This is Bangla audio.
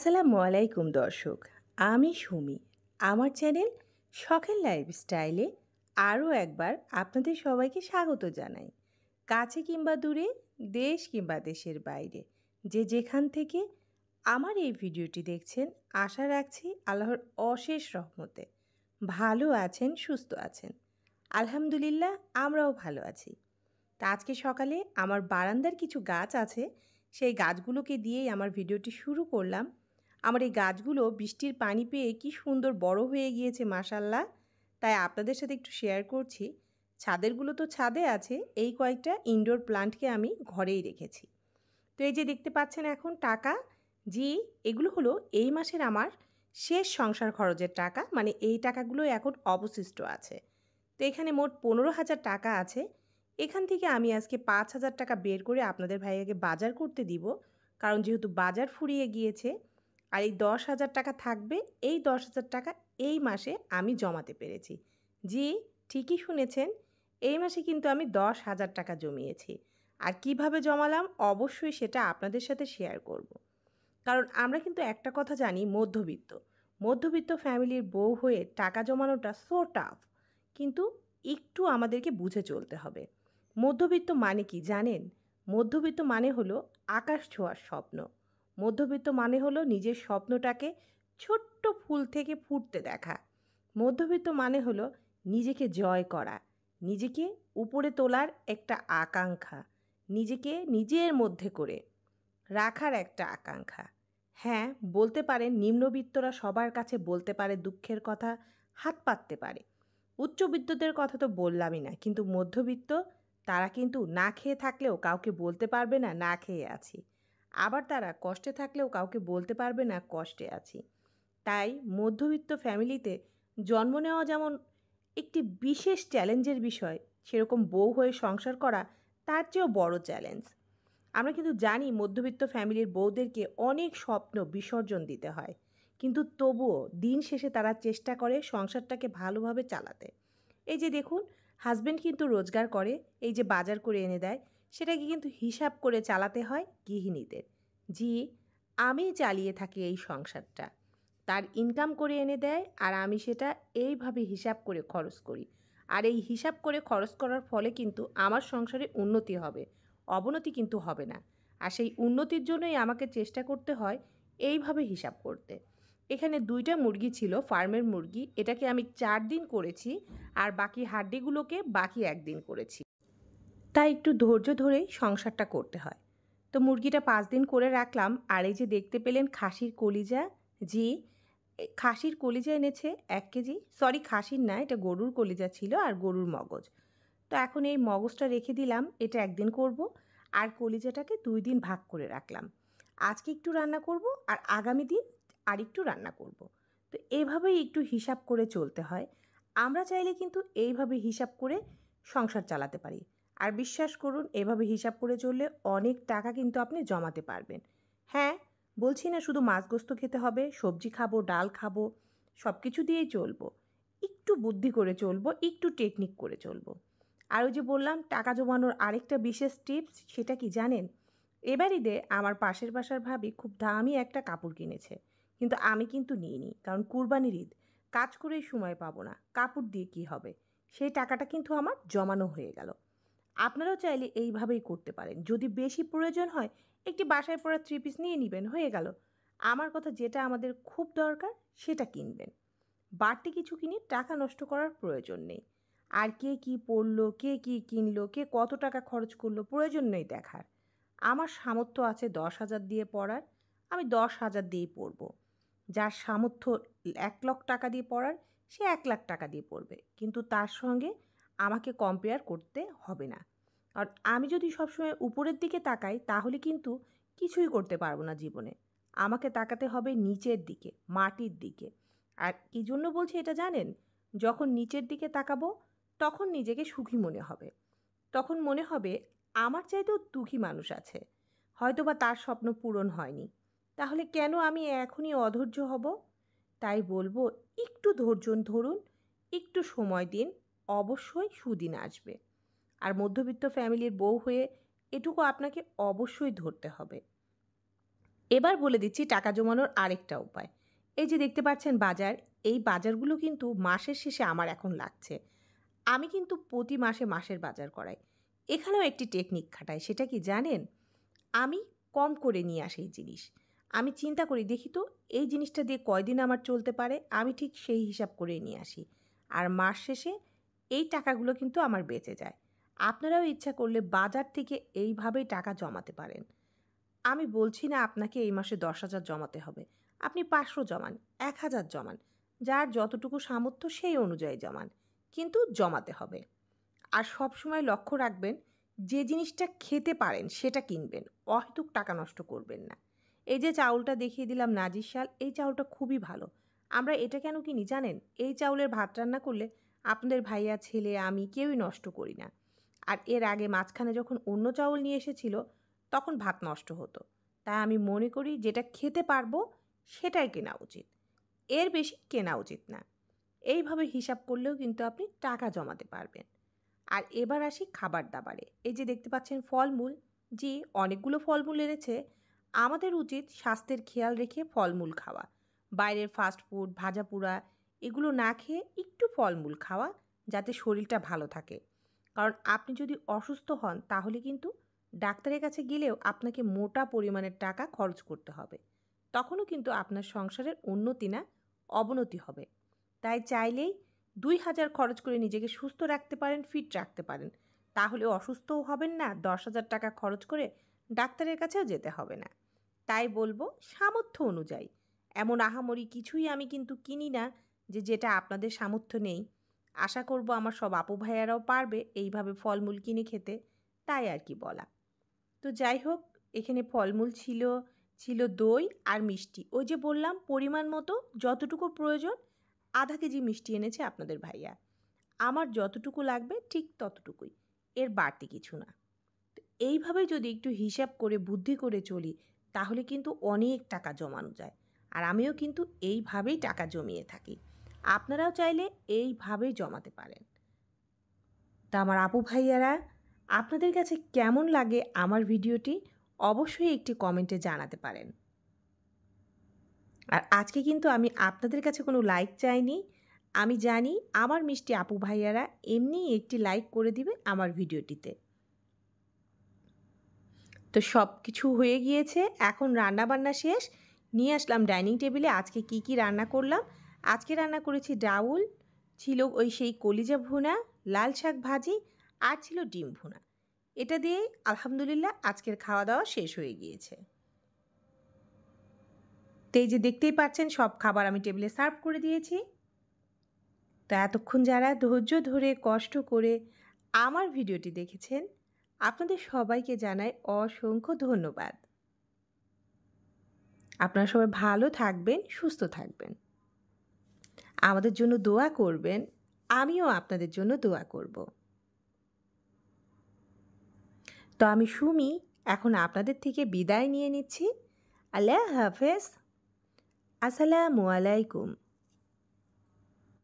আসসালামু আলাইকুম দর্শক, আমি সুমি। আমার চ্যানেল শখের লাইফস্টাইলে আরও একবার আপনাদের সবাইকে স্বাগত জানাই। কাছে কিংবা দূরে, দেশ কিংবা দেশের বাইরে, যে যেখান থেকে আমার এই ভিডিওটি দেখছেন, আশা রাখছি আল্লাহর অশেষ রহমতে ভালো আছেন, সুস্থ আছেন। আলহামদুলিল্লাহ, আমরাও ভালো আছি। তা আজকে সকালে আমার বারান্দার কিছু গাছ আছে, সেই গাছগুলোকে দিয়েই আমার ভিডিওটি শুরু করলাম। আমার এই গাছগুলো বৃষ্টির পানি পেয়ে কি সুন্দর বড় হয়ে গিয়েছে মাশাআল্লাহ। তাই আপনাদের সাথে একটু শেয়ার করছি। ছাদেরগুলো তো ছাদে আছে, এই কয়েকটা ইনডোর প্লান্টকে আমি ঘরেই রেখেছি। তো এই যে দেখতে পাচ্ছেন এখন টাকা, জি এগুলো হলো এই মাসের আমার শেষ সংসার খরচের টাকা, মানে এই টাকাগুলো এখন অবশিষ্ট আছে। তো এখানে মোট 15,000 টাকা আছে। এখান থেকে আমি আজকে 5,000 টাকা বের করে আপনাদের ভাইয়াকে বাজার করতে দিব, কারণ যেহেতু বাজার ফুরিয়ে গিয়েছে। আর এই 10,000 টাকা থাকবে, এই 10,000 টাকা এই মাসে আমি জমাতে পেরেছি। জি, ঠিকই শুনেছেন, এই মাসে কিন্তু আমি 10,000 টাকা জমিয়েছি। আর কিভাবে জমালাম অবশ্যই সেটা আপনাদের সাথে শেয়ার করব। কারণ আমরা কিন্তু একটা কথা জানি, মধ্যবিত্ত ফ্যামিলির বউ হয়ে টাকা জমানোটা সো টাফ। কিন্তু একটু আমাদেরকে বুঝে চলতে হবে। মধ্যবিত্ত মানে কি জানেন? মধ্যবিত্ত মানে হলো আকাশ ছোঁয়ার স্বপ্ন। মধ্যবিত্ত মানে হলো নিজের স্বপ্নটাকে ছোট্ট ফুল থেকে ফুটতে দেখা। মধ্যবিত্ত মানে হলো নিজেকে জয় করা, নিজেকে উপরে তোলার একটা আকাঙ্ক্ষা, নিজেকে নিজের মধ্যে করে রাখার একটা আকাঙ্ক্ষা। হ্যাঁ, বলতে পারেন নিম্নবিত্তরা সবার কাছে বলতে পারে দুঃখের কথা, হাত পাততে পারে। উচ্চবিত্তদের কথা তো বললামই না, কিন্তু মধ্যবিত্ত তারা কিন্তু না খেয়ে থাকলেও কাউকে বলতে পারবে না না খেয়ে আছি। আবার তারা কষ্টে থাকলেও কাউকে বলতে পারবে না কষ্টে আছি। তাই মধ্যবিত্ত ফ্যামিলিতে জন্ম নেওয়া যেমন একটি বিশেষ চ্যালেঞ্জের বিষয়, সেরকম বউ হয়ে সংসার করা তার চেয়েও বড় চ্যালেঞ্জ। আমরা কিন্তু জানি মধ্যবিত্ত ফ্যামিলির বউদেরকে অনেক স্বপ্ন বিসর্জন দিতে হয়, কিন্তু তবুও দিন শেষে তারা চেষ্টা করে সংসারটাকে ভালোভাবে চালাতে। এই যে দেখুন, হাজব্যান্ড কিন্তু রোজগার করে, এই যে বাজার করে এনে দেয়, সেটাকে কিন্তু হিসাব করে চালাতে হয় গৃহিণীদের। জি, আমি চালিয়ে থাকি এই সংসারটা। তার ইনকাম করে এনে দেয় আর আমি সেটা এইভাবে হিসাব করে খরচ করি। আর এই হিসাব করে খরচ করার ফলে কিন্তু আমার সংসারে উন্নতি হবে, অবনতি কিন্তু হবে না। আর সেই উন্নতির জন্যই আমাকে চেষ্টা করতে হয় এইভাবে হিসাব করতে। এখানে 2টা মুরগি ছিল, ফার্মের মুরগি, এটাকে আমি 4 দিন করেছি, আর বাকি হাড্ডিগুলোকে বাকি 1 দিন করেছি। তাই একটু ধৈর্য ধরেই সংসারটা করতে হয়। তো মুরগিটা 5 দিন করে রাখলাম। আর এই যে দেখতে পেলেন খাসির কলিজা, জি খাসির কলিজা এনেছে 1 কেজি, সরি খাসির না, এটা গরুর কলিজা ছিল আর গরুর মগজ। তো এখন এই মগজটা রেখে দিলাম, এটা 1 দিন করব, আর কলিজাটাকে 2 দিন ভাগ করে রাখলাম। আজকে একটু রান্না করব আর আগামী দিন আরেকটু রান্না করব। তো এভাবেই একটু হিসাব করে চলতে হয়। আমরা চাইলে কিন্তু এইভাবে হিসাব করে সংসার চালাতে পারি। আর বিশ্বাস করুন, এভাবে হিসাব করে চললে অনেক টাকা কিন্তু আপনি জমাতে পারবেন। হ্যাঁ, বলছি না শুধু মাছ গোস্ত খেতে হবে, সবজি খাবো, ডাল খাবো, সব কিছু দিয়েই চলবো। একটু বুদ্ধি করে চলবো, একটু টেকনিক করে চলবো। আর ওই যে বললাম টাকা জমানোর আরেকটা বিশেষ টিপস, সেটা কি জানেন? এবার ঈদে আমার পাশের বাসার ভাবি খুব দামি একটা কাপড় কিনেছে, কিন্তু আমি কিন্তু নিইনি, কারণ কুরবানির ঈদ, কাজ করেই সময় পাবো না, কাপড় দিয়ে কি হবে। সেই টাকাটা কিন্তু আমার জমানো হয়ে গেল। আপনারাও চাইলে এইভাবেই করতে পারেন। যদি বেশি প্রয়োজন হয়, একটি বাসায় পরা 3 পিস নিয়ে নেবেন, হয়ে গেল। আমার কথা, যেটা আমাদের খুব দরকার সেটা কিনবেন। বাড়তি কিছু কিনে টাকা নষ্ট করার প্রয়োজন নেই। আর কে কী পড়লো, কে কী কিনলো, কে কত টাকা খরচ করলো, প্রয়োজন নেই দেখার। আমার সামর্থ্য আছে 10,000 দিয়ে পড়ার, আমি 10,000 দিয়েই পড়ব। যার সামর্থ্য 1,00,000 টাকা দিয়ে পড়ার, সে 1,00,000 টাকা দিয়ে পড়বে, কিন্তু তার সঙ্গে আমাকে কম্পেয়ার করতে হবে না। আর আমি যদি সবসময় উপরের দিকে তাকাই, তাহলে কিন্তু কিছুই করতে পারবো না জীবনে। আমাকে তাকাতে হবে নিচের দিকে, মাটির দিকে। আর কী জন্য বলছি এটা জানেন? যখন নিচের দিকে তাকাবো, তখন নিজেকে সুখী মনে হবে। তখন মনে হবে আমার চাইতেও দুঃখী মানুষ আছে, হয়তোবা তার স্বপ্ন পূরণ হয়নি। তাহলে কেন আমি এখনই অধৈর্য হব? তাই বলবো, একটু ধৈর্য ধরুন, একটু সময় দিন, অবশ্যই সুদিন আসবে। আর মধ্যবিত্ত ফ্যামিলির বউ হয়ে এটুকু আপনাকে অবশ্যই ধরতে হবে। এবার বলে দিচ্ছি টাকা জমানোর আরেকটা উপায়। এই যে দেখতে পাচ্ছেন বাজার, এই বাজারগুলো কিন্তু মাসের শেষে আমার এখন লাগছে। আমি কিন্তু প্রতি মাসে মাসের বাজার করাই। এখানেও একটি টেকনিক খাটাই। সেটা কি জানেন? আমি কম করে নিয়ে আসি এই জিনিস। আমি চিন্তা করি দেখি তো এই জিনিসটা দিয়ে কয়দিন আমার চলতে পারে, আমি ঠিক সেই হিসাব করেই নিয়ে আসি। আর মাস শেষে এই টাকাগুলো কিন্তু আমার বেঁচে যায়। আপনারাও ইচ্ছা করলে বাজার থেকে এইভাবেই টাকা জমাতে পারেন। আমি বলছি না আপনাকে এই মাসে ১০,০০০ জমাতে হবে। আপনি ৫০০ জমান, ১,০০০ জমান। যার যতটুকু সামর্থ্য সেই অনুযায়ী জমান। কিন্তু জমাতে হবে। আর সবসময় লক্ষ্য রাখবেন যে জিনিসটা খেতে পারেন সেটা কিনবেন। অহেতুক টাকা নষ্ট করবেন না। এই যে চাউলটা দেখিয়ে দিলাম নাজির শাল, এই চাউলটা খুবই ভালো। আমরা এটা কেন কিনি জানেন? এই চাউলের ভাত রান্না করলে আপনাদের ভাইয়া, ছেলে, আমি কেউই নষ্ট করি না। আর এর আগে মাঝখানে যখন অন্য চাউল নিয়ে এসেছিল তখন ভাত নষ্ট হতো। তাই আমি মনে করি যেটা খেতে পারবো সেটাই কেনা উচিত। এর বেশি কেনা উচিত না। এইভাবে হিসাব করলেও কিন্তু আপনি টাকা জমাতে পারবেন। আর এবার আসি খাবার-দাবারে। এই যে দেখতে পাচ্ছেন ফলমূল, জি অনেকগুলো ফলমূল এনেছে। আমাদের উচিত স্বাস্থ্যের খেয়াল রেখে ফলমূল খাওয়া। বাইরের ফাস্ট ফুড, ভাজাপোড়া এগুলো না খেয়ে একটু ফলমূল খাওয়া যাতে শরীরটা ভালো থাকে। কারণ আপনি যদি অসুস্থ হন তাহলে কিন্তু ডাক্তারের কাছে গেলেও আপনাকে মোটা পরিমাণের টাকা খরচ করতে হবে। তখনও কিন্তু আপনার সংসারের উন্নতি না, অবনতি হবে। তাই চাইলেই ২,০০০ খরচ করে নিজেকে সুস্থ রাখতে পারেন, ফিট রাখতে পারেন। তাহলে অসুস্থও হবেন না, ১০,০০০ টাকা খরচ করে ডাক্তারের কাছেও যেতে হবে না। তাই বলব সামর্থ্য অনুযায়ী। এমন আহামরি কিছুই আমি কিন্তু কিনি না যে যেটা আপনাদের সামর্থ্য নেই। আশা করব আমার সব আপু ভাইয়ারাও পারবে এইভাবে ফলমূল কিনে খেতে। তাই আর কি বলা। তো যাই হোক এখানে ফলমূল ছিল, ছিল দই আর মিষ্টি। ওই যে বললাম পরিমাণ মতো যতটুকু প্রয়োজন ০.৫ কেজি মিষ্টি এনেছে আপনাদের ভাইয়া। আমার যতটুকু লাগবে ঠিক ততটুকুই। এর বাড়তি কিছু না। তো এইভাবে যদি একটু হিসাব করে বুদ্ধি করে চলি তাহলে কিন্তু অনেক টাকা জমানো যায়। আর আমিও কিন্তু এইভাবেই টাকা জমিয়ে থাকি। আপনারাও চাইলে এইভাবেই জমাতে পারেন। তা আমার আপু ভাইয়ারা আপনাদের কাছে কেমন লাগে আমার ভিডিওটি অবশ্যই একটি কমেন্টে জানাতে পারেন। আর আজকে কিন্তু আমি আপনাদের কাছে কোনো লাইক চাইনি। আমি জানি আমার মিষ্টি আপু ভাইয়ারা এমনিই একটি লাইক করে দিবে আমার ভিডিওটিতে। তো সব কিছু হয়ে গিয়েছে। এখন রান্নাবান্না শেষ। নিয়ে আসলাম ডাইনিং টেবিলে আজকে কি, কি রান্না করলাম। আজকে রান্না করেছি ডাউল, ছিল ওই সেই কলিজা ভুনা, লাল শাক ভাজি আর ছিল ডিম ভুনা। এটা দিয়েই আলহামদুলিল্লাহ আজকের খাওয়া-দাওয়া শেষ হয়ে গিয়েছে। তো এই যে দেখতেই পাচ্ছেন সব খাবার আমি টেবিলে সার্ভ করে দিয়েছি। তো এতক্ষণ যারা ধৈর্য ধরে কষ্ট করে আমার ভিডিওটি দেখেছেন, আপনাদের সবাইকে জানাই অসংখ্য ধন্যবাদ। আপনারা সবাই ভালো থাকবেন, সুস্থ থাকবেন। আমাদের জন্য দোয়া করবেন। আমিও আপনাদের জন্য দোয়া করব। তো আমি সুমি এখন আপনাদের থেকে বিদায় নিয়ে নিচ্ছি। আল্লাহ হাফেজ। আসসালামু আলাইকুম।